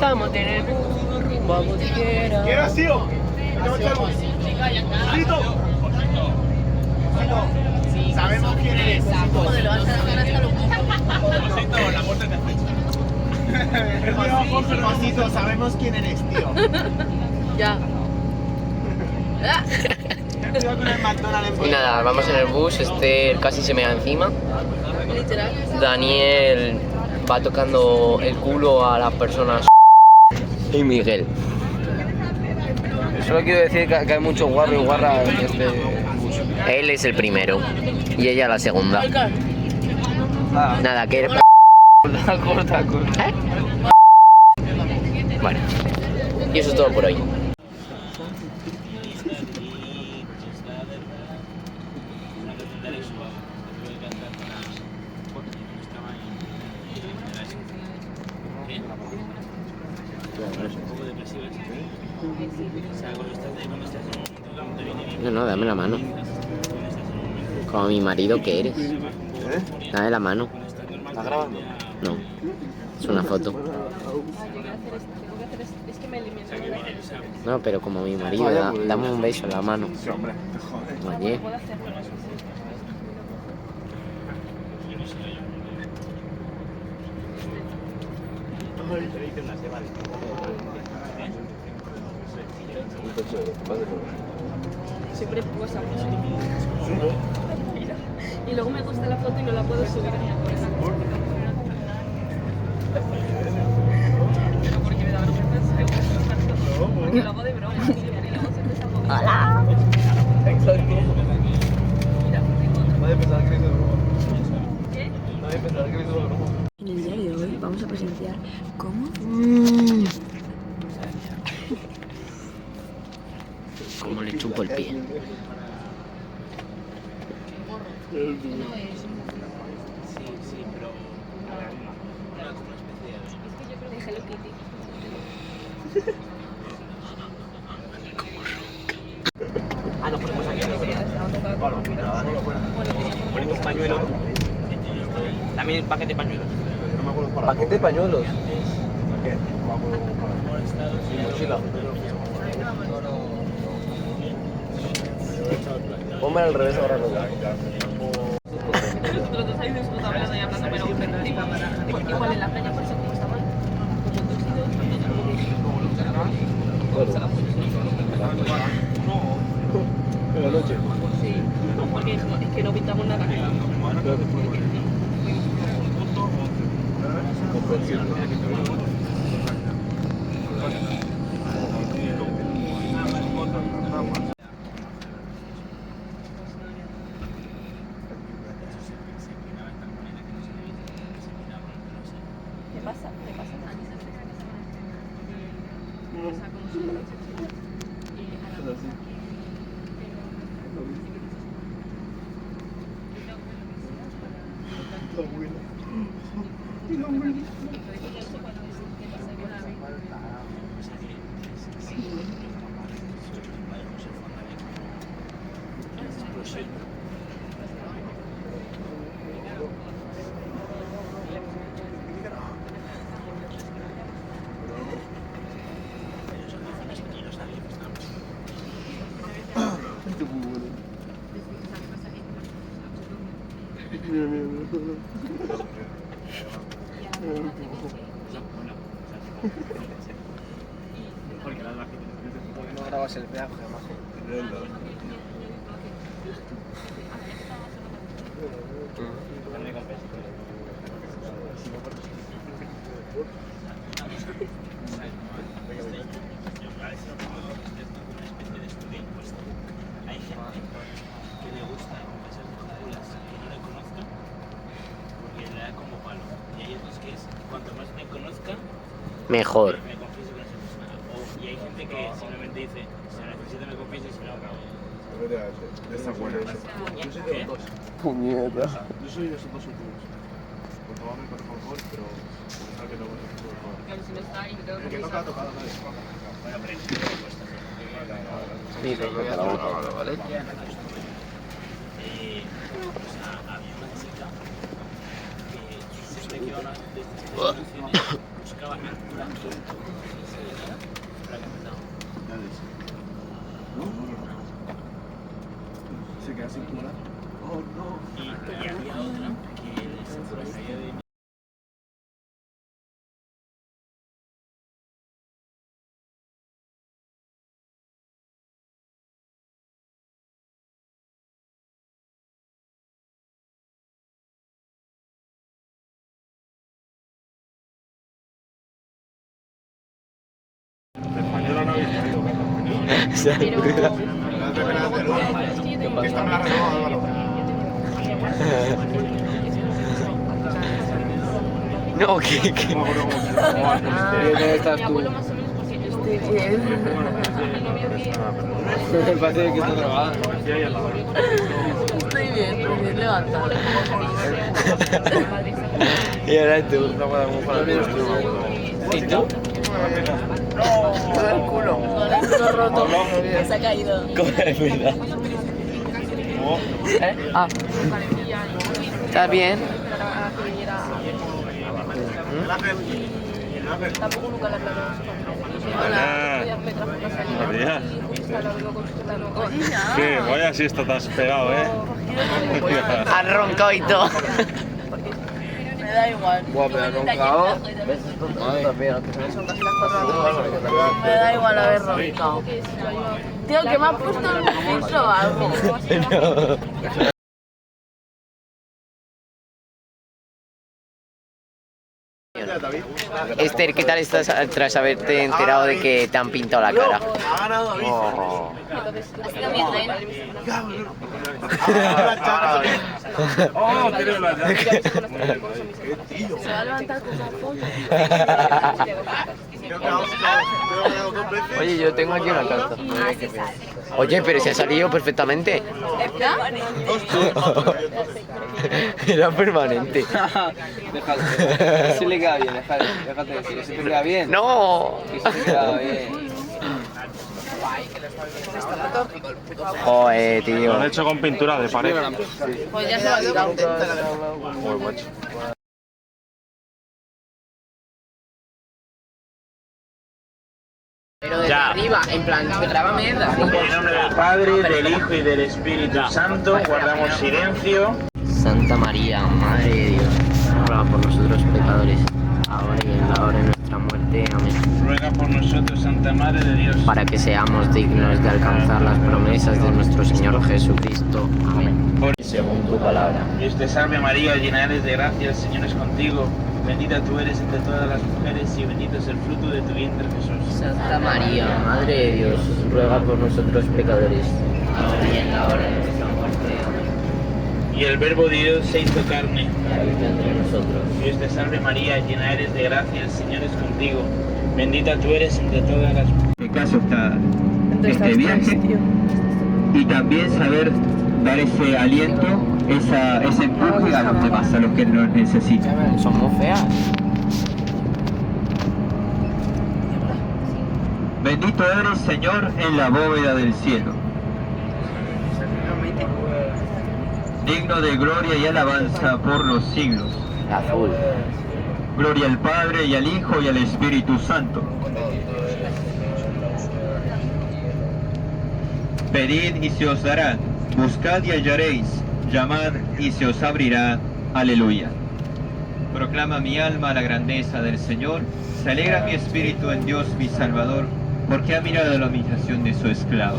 Estamos en el bus, rumbo a Mosquera. ¿Qué era, tío? Sabemos quién eres. Joder, lo vas a dejar hasta los La muerte te fecha. Pasito, sabemos quién eres, tío. Ya. Cuidado con el McDonald's. Y nada, vamos en el bus, casi se me da encima. Literal. Daniel va tocando el culo a las personas. Y Miguel. Solo quiero decir que hay mucho guarro y guarra en este bus. Él es el primero y ella la segunda. Nada, que eres Corta. Bueno, y eso es todo por hoy. No, dame la mano. Como mi marido que eres. Dame la mano. ¿Estás grabando? No, es una foto. No, pero como mi marido, dame un beso en la mano. Sí, hombre, te jodes. Oye. Siempre posa. Y luego me gusta la foto y no la puedo subir. Pero porque me da vergüenza. Porque lo hago de broma. Hola. Exacto. Nadie pensaba que hizo broma. ¿Qué? Nadie pensaba que hizo broma. En el día de hoy vamos a presenciar cómo Como le chupo el pie. De Hello Kitty. Nos ponemos aquí. Ponemos pañuelo. También paquete de pañuelos. Paquete de pañuelos. Y mochila. Ponme al revés ahora lo Nosotros dos ahí disfrutamos ahí hablando, pero igual en la playa por eso como está mal. En la noche. Sí, porque es que no pintamos nada. ¿Qué pasa? ¿Qué pasa? No grabas el peaje, majo. Hay gente que le gusta esas películas que no le conozcan porque le da como palo. Y hay otros que es cuanto más me conozcan, Mejor. me confieso con esa persona. Y hay gente que simplemente dice, si lo necesito me confieso y si no, acabo. Está buena. Yo soy de los dos. Puñeta. Yo soy de esos dos últimos. Por tomarme con alcohol, pero pensaba que no voy a hacer alcohol. Claro, si no está y me tengo El que que toca, toca, dale. Bueno, pero es que me cuesta. Mira, ¿vale? Había una chica que siempre que iba a una de estas exposiciones buscaba altura y se ve nada, para que empezaba. No. Se queda sin volar. Oh, no. Y había otra que se caía de mí. Española no habéis traído, Carlos. Pero Esta me la regaló Álvaro. No, que. No me acuerdo cómo ¿Estás mi tú? abuelo más o menos porque yo Estoy bien. el novio que Parece que está trabajando. Estoy bien, recién levantada. Y ahora tú. ¿Y tú? Todo el culo. Con el culo roto. Se ha caído. Mira. Ah. ¿Estás bien? tampoco nunca la hablamos. María. ¿Qué? Vaya siesta te has pegado, ¿eh? Has roncado y todo. Me da igual. Buah, pero has roncado. Me da igual haber roncado. Tío, que me ha puesto el filtro o algo. Esther, ¿qué tal estás tras haberte enterado de que te han pintado la cara? Oh. Oh, tiene la llave. Se va a levantar con esa folla. Oye, yo tengo aquí una carta. Oye, pero se ha salido perfectamente. Era permanente. Déjate. Si le queda bien, déjate decir. Si te queda bien. No. Si te queda bien. Joder, tío. Lo han hecho con pintura de pared. Pues ya se va a quitar. Uy, macho. Pero desde arriba, en plan, grábame desde En arriba. nombre del Padre, del Hijo y del Espíritu Santo, guardamos silencio. Santa María, Madre de Dios, ruega por nosotros pecadores, ahora y en la hora de nuestra muerte. Amén. Ruega por nosotros, Santa Madre de Dios. Para que seamos dignos de alcanzar las promesas de nuestro Señor Jesucristo. Amén. Según tu palabra. Dios te salve María, llena eres de gracia, el Señor es contigo. Bendita tú eres entre todas las mujeres y bendito es el fruto de tu vientre Jesús. Santa María, Madre de Dios, ruega por nosotros pecadores, ahora y en la hora de nuestra muerte. Amén. Y el Verbo de Dios se hizo carne. Y habita entre nosotros. Dios te salve María, llena eres de gracia, el Señor es contigo. Bendita tú eres entre todas las mujeres. En caso está este viaje y también saber dar ese aliento, ese empuje a los demás, a los que nos necesitan. Son muy feas. Bendito eres, Señor, en la bóveda del cielo. Digno de gloria y alabanza por los siglos. Azul. Gloria al Padre y al Hijo y al Espíritu Santo. Pedid y se os dará, buscad y hallaréis, llamad y se os abrirá. Aleluya. Proclama mi alma la grandeza del Señor, se alegra mi espíritu en Dios mi Salvador, porque ha mirado la humillación de su esclavo.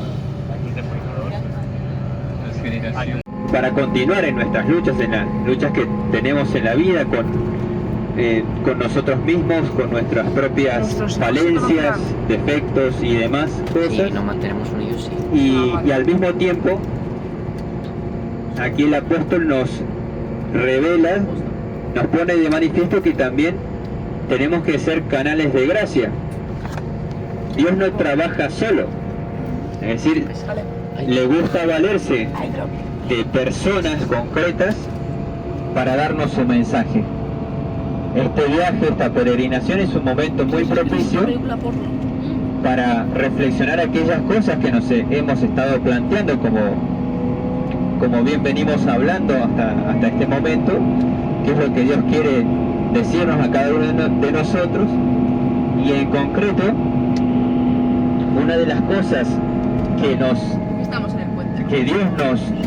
Las generaciones. Para continuar en nuestras luchas, en las luchas que tenemos en la vida con nosotros mismos, con nuestras propias falencias, defectos y demás cosas. Sí, nos mantenemos unidos, sí. Y al mismo tiempo, aquí el apóstol nos revela, nos pone de manifiesto que también tenemos que ser canales de gracia. Dios no trabaja solo, es decir, le gusta valerse de personas concretas para darnos su mensaje. Este viaje, esta peregrinación es un momento muy propicio para reflexionar aquellas cosas que nos hemos estado planteando, como bien venimos hablando hasta este momento, qué es lo que Dios quiere decirnos a cada uno de nosotros, y en concreto, una de las cosas Estamos en el puente. que Dios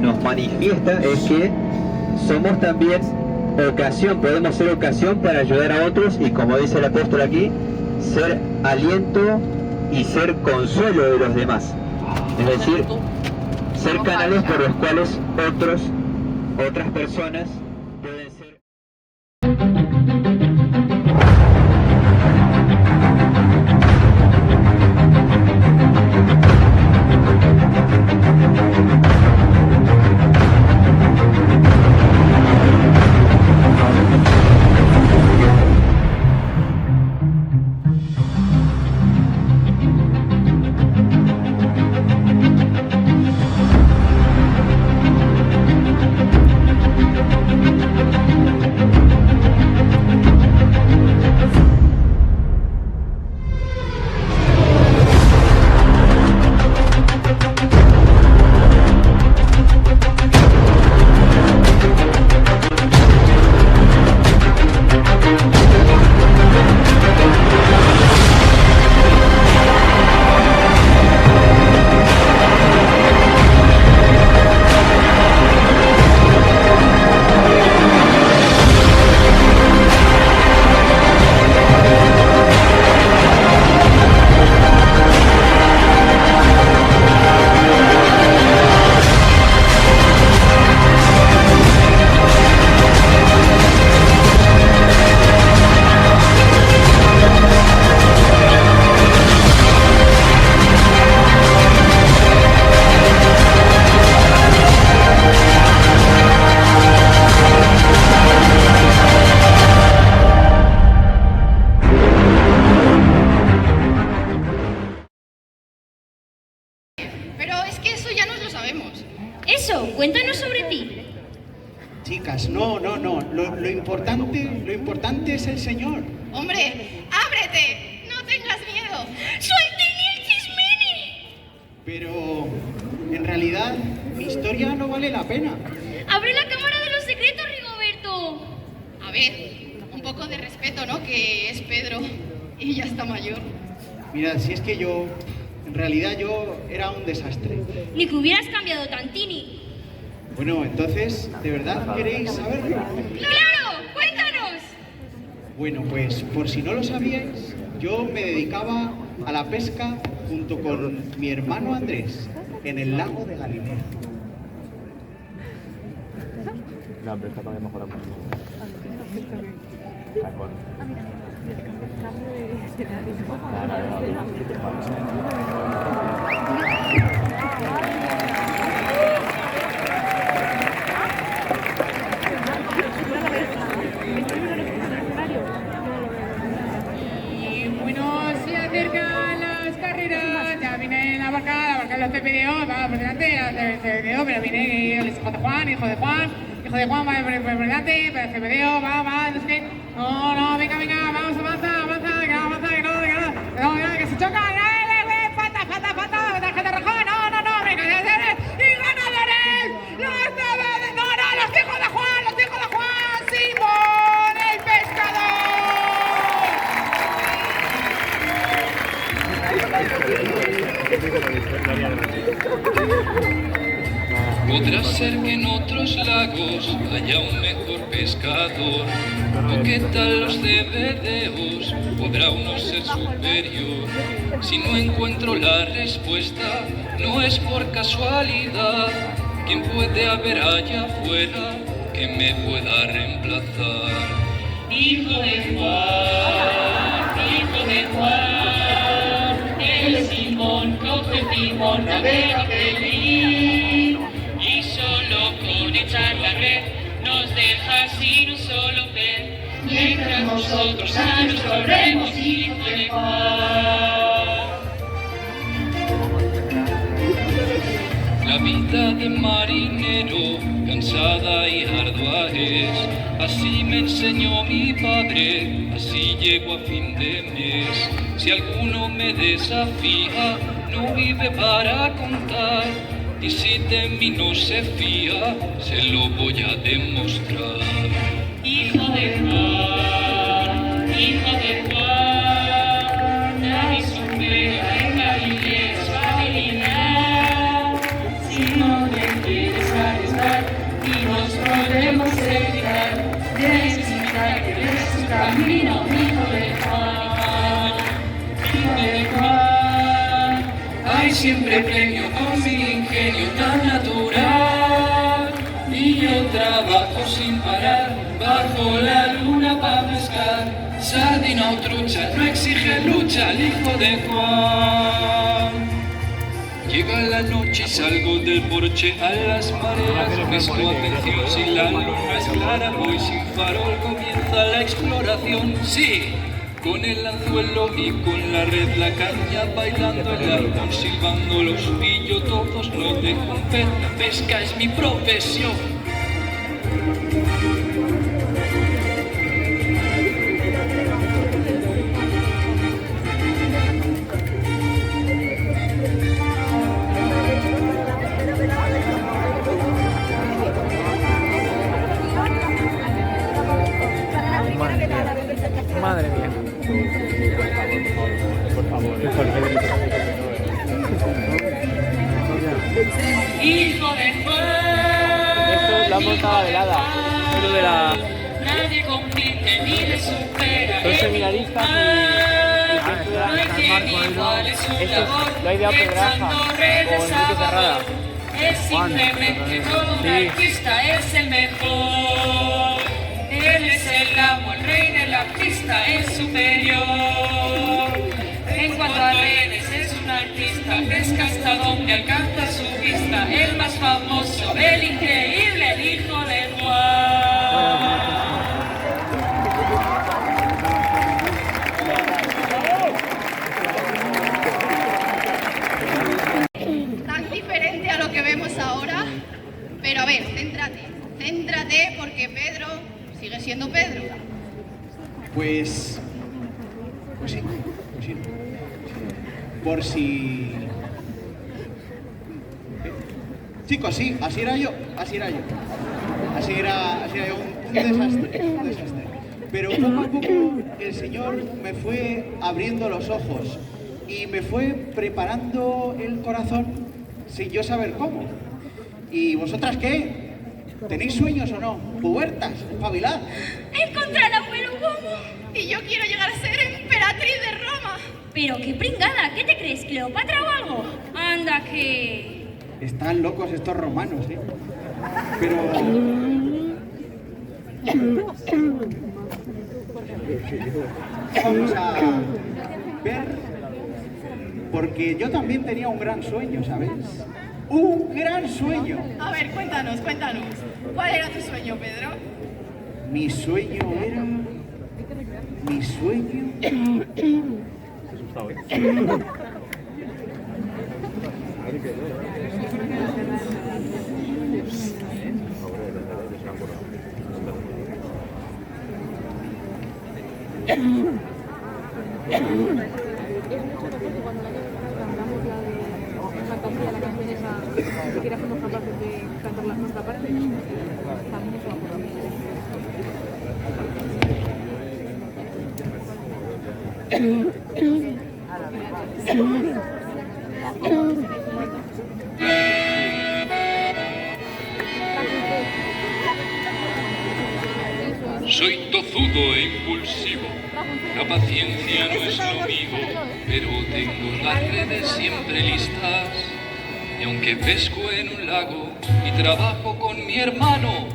nos manifiesta es que somos también ocasión, podemos ser ocasión para ayudar a otros y, como dice el apóstol aquí, ser aliento y ser consuelo de los demás. Es decir, ser canales por los cuales otras personas pueden ser... Eso, cuéntanos sobre ti. Chicas, no. Lo importante es el Señor. Hombre, ábrete, no tengas miedo. ¡Soy Tini el Chismini! Pero, en realidad, mi historia no vale la pena. ¡Abre la cámara de los secretos, Rigoberto! A ver, un poco de respeto, ¿no? Que es Pedro y ya está mayor. Mira, si es que en realidad yo era un desastre. Ni que hubieras cambiado tan, Tini. Bueno, entonces, ¿de verdad queréis saberlo? ¡Claro! ¡Cuéntanos! Bueno, pues, por si no lo sabíais, yo me dedicaba a la pesca junto con mi hermano Andrés en el lago de Galilea. La pesca también mejora mucho. Y bueno, se acercan las carreras, ya viene la barca de los CPDO, va por delante, la CPDO, pero viene el hijo de Juan, va por delante, pero el CPDO, va, no sé qué. No, venga, vamos, avanza, que se choca, falta, tarjeta roja, no, venga, y ganadores, los hijos de Juan, Simón, el pescador. Podrá ser que en otros lagos haya un mejor pescador, o qué tal los CBDOs, podrá uno ser superior. Si no encuentro la respuesta, no es por casualidad. ¿Quién puede haber allá afuera que me pueda reemplazar? Hijo de Juan, el Simón coge timón, navega feliz. Y solo con echar la red nos deja sin un solo pez, mientras nosotros sanos corremos, hijo de Juan. La vida de marinero, cansada y ardua es, así me enseñó mi padre, así llego a fin de mes. Si alguno me desafía, no vive para contar, y si de mí no se fía, se lo voy a demostrar. Hijo de Juan, hijo de Juan, nadie supera en Galilea su habilidad. Si no te quieres arriesgar y nos podemos evitar, debes imitar que eres su camino, hijo de Juan. Hijo de Juan, hay siempre premio con mi ingenio tan natural. Y yo trabajo sin parar, bajo la luna para pescar. Sardina o trucha, no exige lucha el hijo de Juan. Llega la noche y salgo del porche a las mareas. Presto atención si la luna es clara, voy sin farol, comienza la exploración. Sí, con el anzuelo y con la red, la caña bailando el arco, silbando los pillo todos, no dejo un pez, la pesca es mi profesión. Madre mía. Por favor. Hijo de Juan. Esto la montada velada. Pero de la. Nadie compite ni le supera. Son seminaristas esto lo ha ideado Pedraja con Enrique Cerrada. Es simplemente todo un artista, es el mejor. Él es el amo, el rey de la pista, es superior. En cuanto a redes, es un artista, pesca hasta donde alcanza su vista. El más famoso, el increíble, el hijo de Juan. Tan diferente a lo que vemos ahora, pero a ver, céntrate porque Pedro sigue siendo Pedro. Pues sí. Por si... Chicos, sí, así era yo. Así era yo, un desastre. Pero poco a poco el Señor me fue abriendo los ojos y me fue preparando el corazón sin yo saber cómo. ¿Y vosotras qué? ¿Tenéis sueños o no? ¿Pubertas? ¿Espabilad? Encontrar a abuelo Gomu. Y yo quiero llegar a ser emperatriz de Roma. Pero qué pringada, ¿qué te crees? ¿Cleopatra o algo? Anda que... Están locos estos romanos, ¿eh? Pero... Vamos a ver... Porque yo también tenía un gran sueño, ¿sabes? ¡Un gran sueño! A ver, cuéntanos. ¿Cuál era tu sueño, Pedro? Mi sueño era... Asustado, ¿eh? Soy tozudo e impulsivo, la paciencia no es lo mío, pero tengo las redes siempre listas. Y aunque pesco en un lago y trabajo con mi hermano,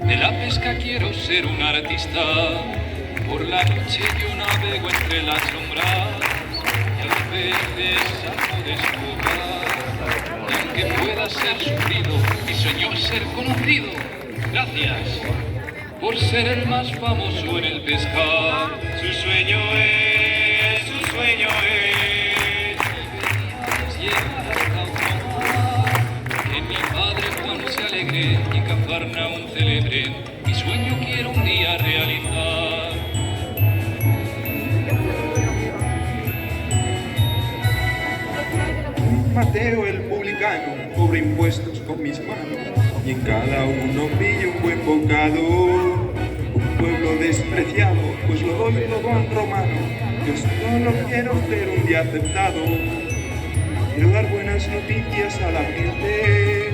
de la pesca quiero ser un artista. Por la noche yo navego entre las sombras y a veces saco de escoba. Y aunque pueda ser sufrido, mi sueño es ser conocido. Gracias por ser el más famoso en el pescar. Su sueño es llegar hasta mar, que mi padre Juan se alegre y Cafarnaúm celebre. Mi sueño quiero un día realizar. Mateo el publicano cobra impuestos con mis manos y en cada uno pillo un buen bocado. Un pueblo despreciado, pues lo doy todo a un romano. Yo solo quiero ser un día aceptado. Quiero dar buenas noticias a la gente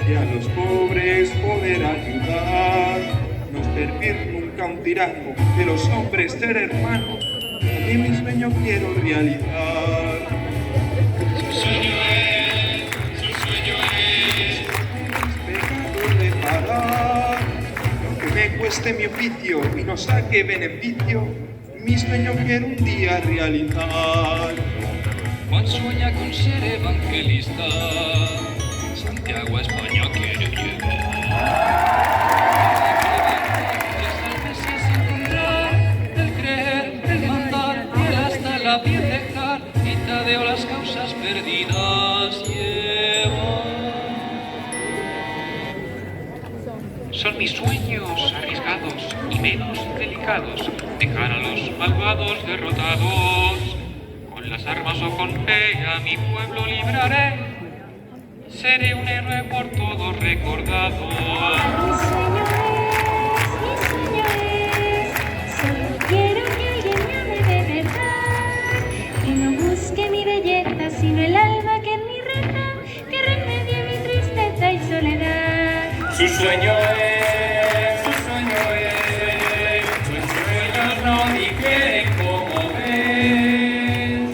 y a los pobres poder ayudar. No servir nunca a un tirano, de los hombres ser hermanos. Y mi sueño quiero realizar. Su sueño es reparar. Aunque me cueste mi oficio y no saque beneficio, mi sueño quiero un día realizar. Juan sueña con ser evangelista, Santiago a España quiere llegar. El creer, el mandar, y el hasta la piel dejar, y Tadeo las causas perdidas lleva. Son mis sueños arriesgados y menos delicados, dejar a los malvados derrotados. Con las armas o con fe a mi pueblo libraré, seré un héroe por todos recordado. Mi sueño es, solo quiero que alguien me ame de verdad, que no busque mi belleza sino el alma que en mí reza, que remedie mi tristeza y soledad. Su sueño es, sus sueños no difieren como ves.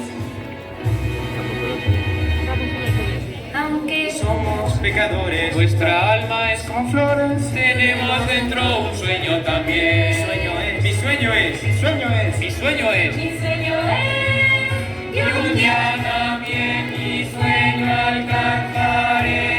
Aunque somos pecadores, nuestra alma es como flores, tenemos dentro un sueño también. Mi sueño es, mi sueño es, mi sueño es, mi sueño es, y un día también mi sueño alcanzaré.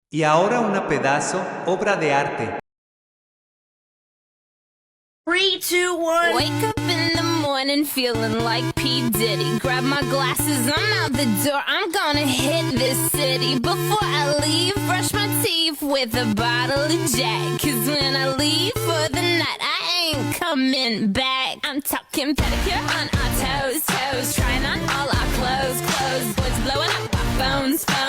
Y ahora una pedazo, obra de arte. 3, 2, 1. Wake up in the morning feeling like P. Diddy. Grab my glasses, I'm out the door. I'm gonna hit this city. Before I leave, brush my teeth with a bottle of Jack. Cause when I leave for the night, I ain't coming back. I'm talking pedicure on our toes, trying on all our clothes. Boys blowing up our phones.